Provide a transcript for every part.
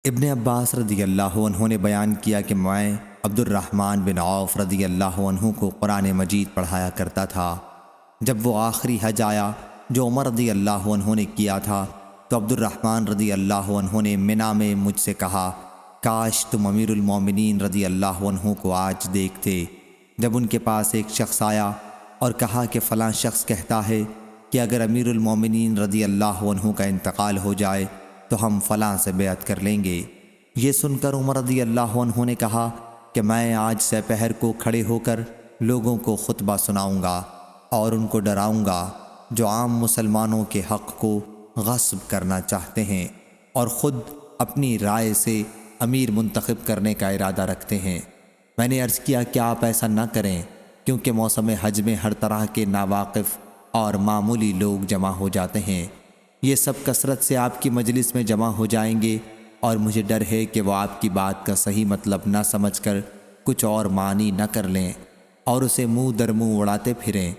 ابن عباس رضی اللہ عنہ نے بیان کیا کہ میں عبد الرحمن بن عوف رضی اللہ عنہ کو قرآن مجید پڑھایا کرتا تھا۔ جب وہ آخری حج آیا جو عمر رضی اللہ عنہ نے کیا تھا تو عبد الرحمن رضی اللہ عنہ نے منا میں مجھ سے کہا، کاش تم امیر المومنین رضی اللہ عنہ کو آج دیکھتے۔ جب ان کے پاس ایک شخص آیا اور کہا کہ فلاں شخص کہتا ہے کہ اگر امیر المومنین رضی اللہ عنہ کا انتقال ہو جائے تو ہم فلاں سے بیعت کر لیں گے۔ یہ سن کر عمر رضی اللہ عنہ نے کہا کہ میں آج سے پہر کو کھڑے ہو کر لوگوں کو خطبہ سناؤں گا اور ان کو ڈراؤں گا جو عام مسلمانوں کے حق کو غصب کرنا چاہتے ہیں اور خود اپنی رائے سے امیر منتخب کرنے کا ارادہ رکھتے ہیں۔ میں نے عرض کیا کہ آپ ایسا نہ کریں، کیونکہ موسم حج میں ہر طرح کے ناواقف اور معمولی لوگ جمع ہو جاتے ہیں۔ یہ سب کثرت سے آپ کی مجلس میں جمع ہو جائیں گے اور مجھے ڈر ہے کہ وہ آپ کی بات کا صحیح مطلب نہ سمجھ کر کچھ اور معنی نہ کر لیں اور اسے منہ در منہ اڑاتے پھریں۔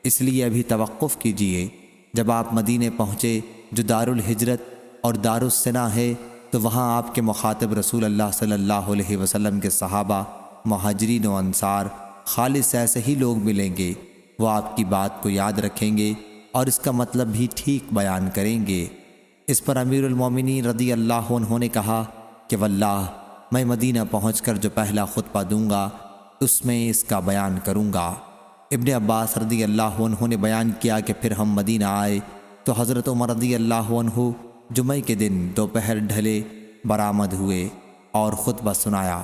اس لیے ابھی توقف کیجئے۔ جب آپ مدینے پہنچے جو دار الہجرت اور دار السنا ہے تو وہاں آپ کے مخاطب رسول اللہ صلی اللہ علیہ وسلم کے صحابہ، مہاجرین و انصار، خالص ایسے ہی لوگ ملیں گے۔ وہ آپ کی بات کو یاد رکھیں گے اور اس کا مطلب بھی ٹھیک بیان کریں گے۔ اس پر امیر المومنین رضی اللہ عنہ نے کہا کہ واللہ میں مدینہ پہنچ کر جو پہلا خطبہ دوں گا اس میں اس کا بیان کروں گا۔ ابن عباس رضی اللہ عنہ نے بیان کیا کہ پھر ہم مدینہ آئے تو حضرت عمر رضی اللہ عنہ جمعہ کے دن دوپہر ڈھلے برآمد ہوئے اور خطبہ سنایا۔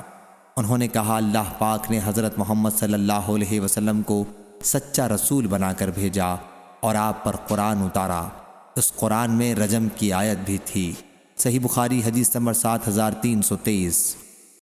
انہوں نے کہا، اللہ پاک نے حضرت محمد صلی اللہ علیہ وسلم کو سچا رسول بنا کر بھیجا اور آپ پر قرآن اتارا۔ اس قرآن میں رجم کی آیت بھی تھی۔ صحیح بخاری حدیث نمبر 7323۔